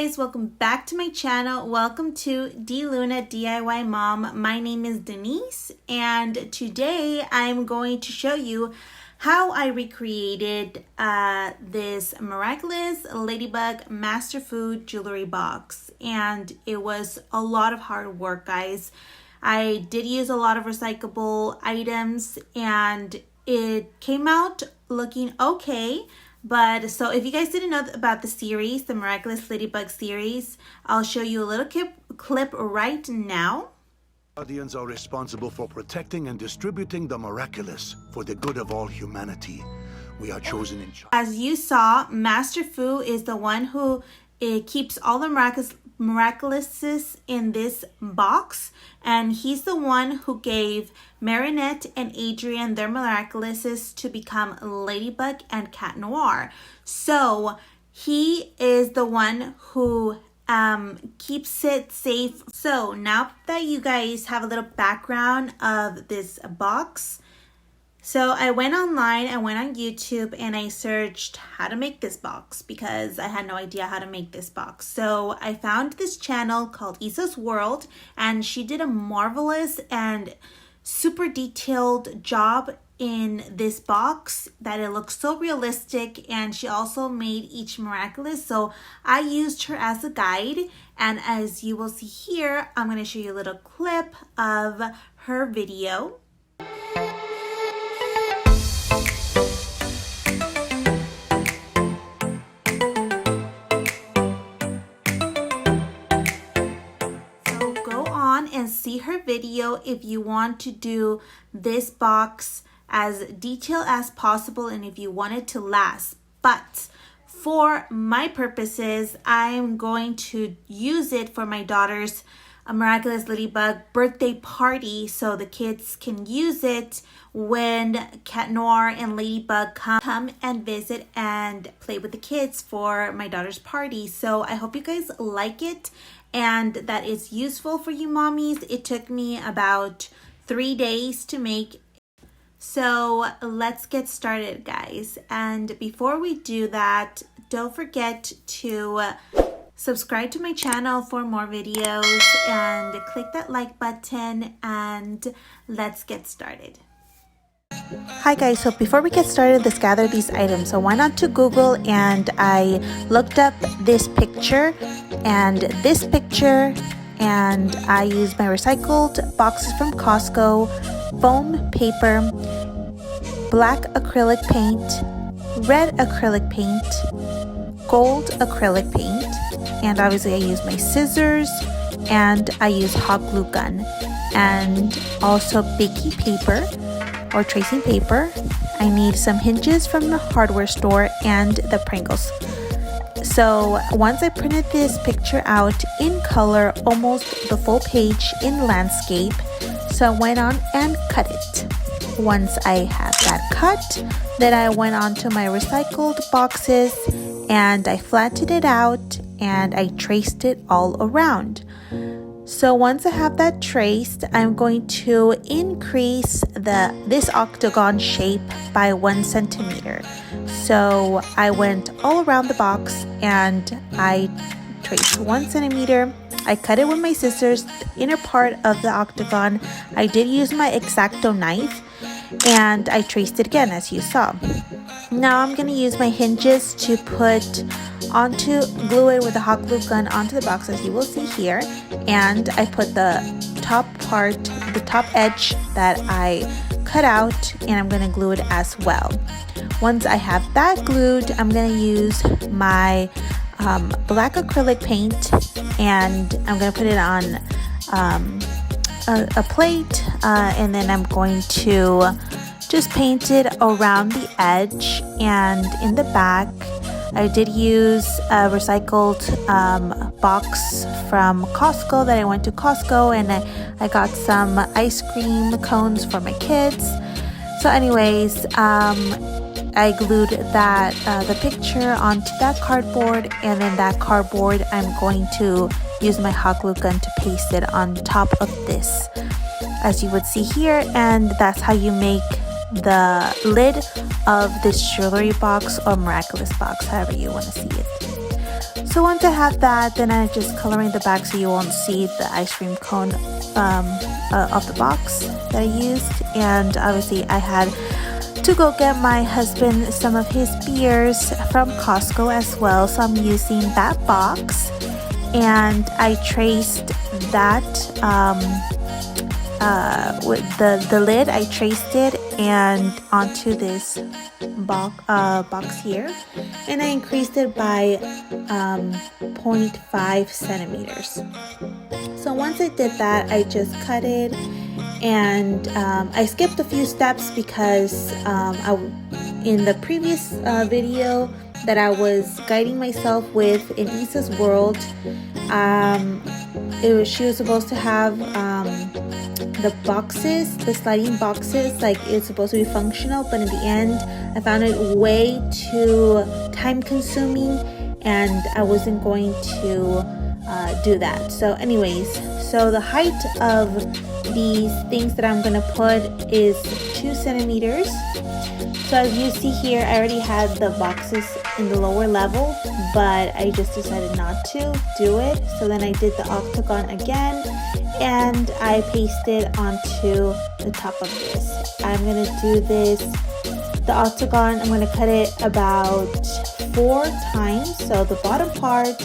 guys, welcome back to my channel. Welcome to D Luna DIY Mom. My name is Denise and today I'm going to show you how I recreated this Miraculous Ladybug Master Fu jewelry box, and it was a lot of hard work, guys. I did use a lot of recyclable items and it came out looking okay. But so if you guys didn't know about the series, the Miraculous Ladybug series, I'll show you a little clip right now. Guardians are responsible for protecting and distributing the miraculous for the good of all humanity. We are chosen in charge. As you saw, Master Fu is the one who keeps all the miraculouses in this box, and he's the one who gave Marinette and Adrian their miraculouses to become Ladybug and Catnoir. So he is the one who keeps it safe. So now that you guys have a little background of this box, so I went online, I went on YouTube and I searched how to make this box because I had no idea how to make this box. So I found this channel called Isa's World, and she did a marvelous and super detailed job in this box that it looks so realistic, and she also made each miraculous. So I used her as a guide, and as you will see here, I'm going to show you a little clip of her video. And see her video if you want to do this box as detailed as possible and if you want it to last. But for my purposes, I'm going to use it for my daughter's Miraculous Ladybug birthday party, so the kids can use it when Catnoir and Ladybug come and visit and play with the kids for my daughter's party. So I hope you guys like it and that it's useful for you mommies. It took me about 3 days to make. So let's get started, guys. And before we do that, don't forget to subscribe to my channel for more videos and click that like button, and let's get started. Hi guys, so before we get started, let's gather these items. So I went on to Google and I looked up this picture and this picture, and I used my recycled boxes from Costco, foam paper, black acrylic paint, red acrylic paint, gold acrylic paint, and obviously I used my scissors, and I used hot glue gun, and also baking paper or tracing paper. I need some hinges from the hardware store and the Pringles. So once I printed this picture out in color, almost the full page in landscape, so I went on and cut it. Once I had that cut, then I went on to my recycled boxes and I flattened it out and I traced it all around. So once I have that traced, I'm going to increase this octagon shape by 1 centimeter. So I went all around the box and I traced 1 centimeter. I cut it with my scissors, the inner part of the octagon. I did use my X-Acto knife and I traced it again, as you saw. Now I'm going to use my hinges to glue it with a hot glue gun onto the box, as you will see here, and I put the top edge that I cut out, and I'm going to glue it as well. Once I have that glued, I'm going to use my black acrylic paint, and I'm going to put it on a plate, and then I'm going to just paint it around the edge. And in the back, I did use a recycled box from Costco that I went to Costco, and I got some ice cream cones for my kids. So anyways, I glued the picture onto that cardboard, and then that cardboard I'm going to use my hot glue gun to paste it on top of this, as you would see here. And that's how you make the lid of this jewelry box or miraculous box, however you want to see it. So once I have that, then I just coloring the back so you won't see the ice cream cone of the box that I used. And obviously I had to go get my husband some of his beers from Costco as well. So I'm using that box, and I traced that with the lid. I traced it and onto this box here, and I increased it by 0.5 centimeters. So once I did that, I just cut it, and I skipped a few steps because in the previous video that I was guiding myself with in Isa's world, she was supposed to have the boxes, the sliding boxes, like it's supposed to be functional, but in the end I found it way too time consuming and I wasn't going to do that. So anyways, so the height of these things that I'm gonna put is 2 centimeters. So as you see here, I already had the boxes in the lower level, but I just decided not to do it. So then I did the octagon again, and I pasted onto the top of this. I'm gonna do this, the octagon, I'm gonna cut it about 4 times. So the bottom part,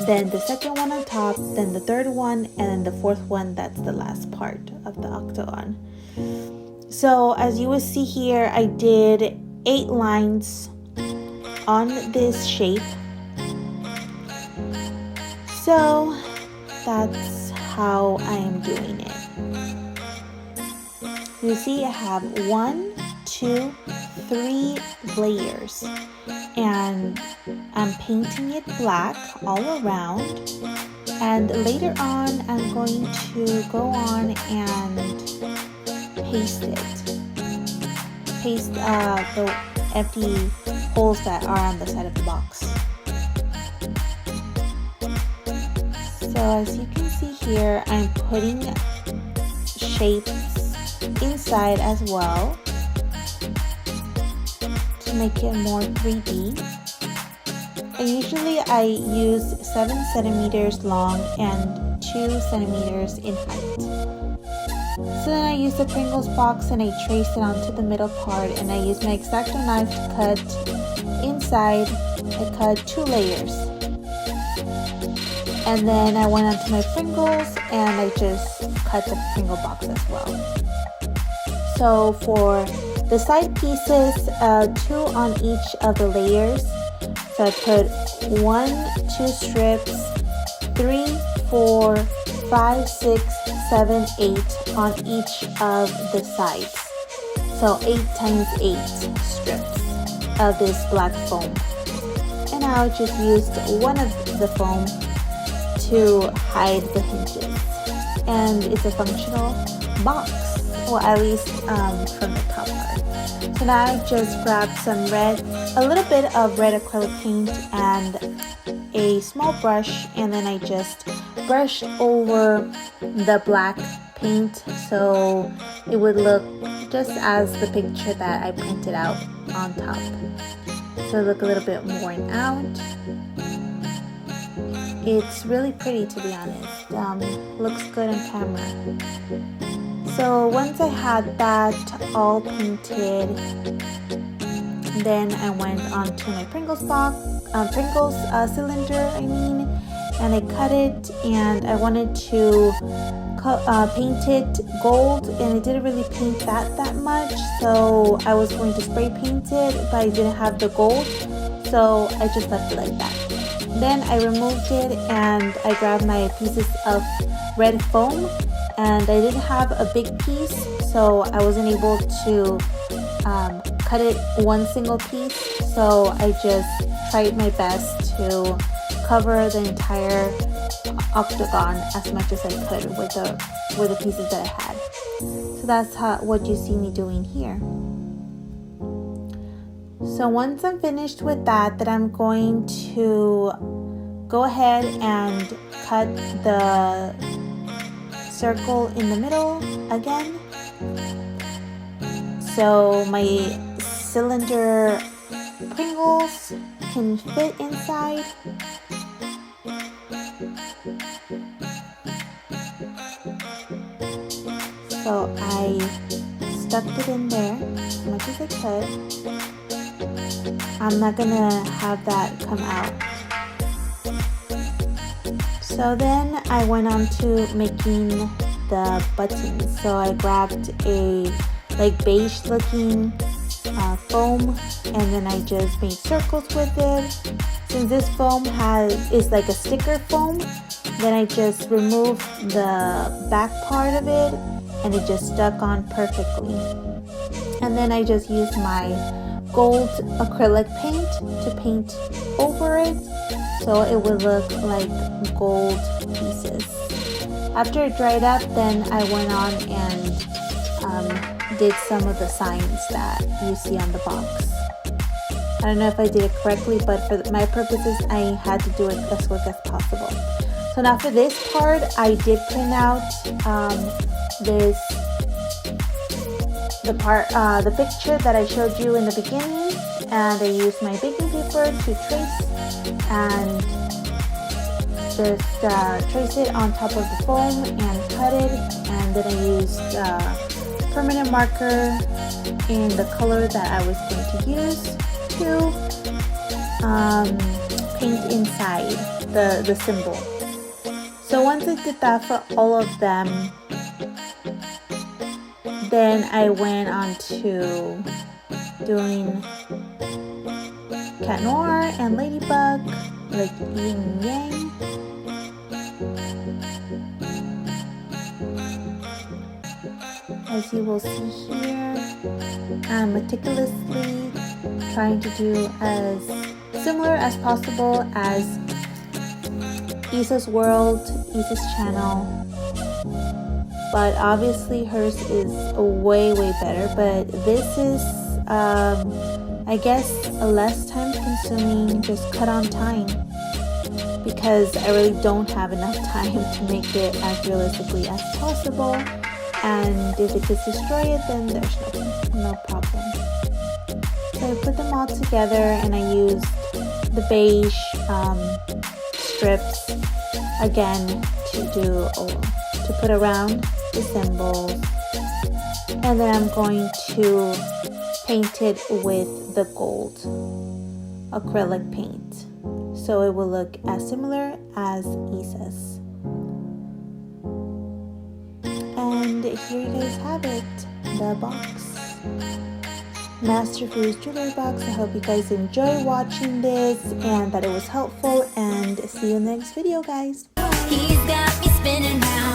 then the second one on top, then the third one, and then the fourth one, that's the last part of the octagon. So as you will see here, I did 8 lines on this shape. So that's how I am doing it. You see I have 1, 2, 3 layers, and I'm painting it black all around, and later on I'm going to go on and paste the empty holes that are on the side of the box. So as you can see here, I'm putting shapes inside as well to make it more 3D. And usually I use 7 centimeters long and 2 centimeters in height. So then I use the Pringles box and I trace it onto the middle part, and I use my X-Acto knife to cut inside. I cut 2 layers. And then I went onto my Pringles and I just cut the Pringle box as well. So for the side pieces, 2 on each of the layers. So I put 1, 2 strips, 3, 4, 5, 6, 7, 8 on each of the sides. So 8 times 8 strips of this black foam. And I just used one of the foam to hide the hinges. And it's a functional box, or at least from the top part. So now I just grabbed some red, a little bit of red acrylic paint and a small brush, and then I just brushed over the black paint so it would look just as the picture that I printed out on top. So look a little bit worn out. It's really pretty, to be honest. Looks good on camera. So once I had that all painted, then I went on to my Pringles box, cylinder, and I cut it, and I wanted to paint it gold, and I didn't really paint that much, so I was going to spray paint it, but I didn't have the gold, so I just left it like that. Then I removed it and I grabbed my pieces of red foam, and I didn't have a big piece, so I wasn't able to cut it one single piece, so I just tried my best to cover the entire octagon as much as I could with the pieces that I had. So that's what you see me doing here. So once I'm finished with that, then I'm going to go ahead and cut the circle in the middle again. So my cylinder Pringles can fit inside. So I stuffed it in there as much as I could. I'm not gonna have that come out. So then I went on to making the buttons. So I grabbed a like beige looking foam, and then I just made circles with it. Since this foam is like a sticker foam, then I just removed the back part of it and it just stuck on perfectly. And then I just used my gold acrylic paint to paint over it so it would look like gold pieces. After it dried up, then I went on and did some of the signs that you see on the box. I don't know if I did it correctly, but for my purposes, I had to do it as quick as possible. So now for this part, I did print out the picture that I showed you in the beginning, and I used my baking paper to trace and just trace it on top of the foam and cut it, and then I used permanent marker in the color that I was going to use to paint inside the symbol. So once I did that for all of them, then I went on to doing catnoir and ladybug, like yin and yang. As you will see here, I'm meticulously trying to do as similar as possible as Isa's world, Isa's channel, but obviously hers is way better. But this is I guess a less time consuming, just cut on time, because I really don't have enough time to make it as realistically as possible. And if it just destroy it, then there's no problem. So I put them all together, and I used the beige strips again to put around the symbols, and then I'm going to paint it with the gold acrylic paint so it will look as similar as Isa's. And here you guys have it, the box. Master Fu's jewelry box. I hope you guys enjoy watching this and that it was helpful, and see you in the next video, guys. He's got me spinning round.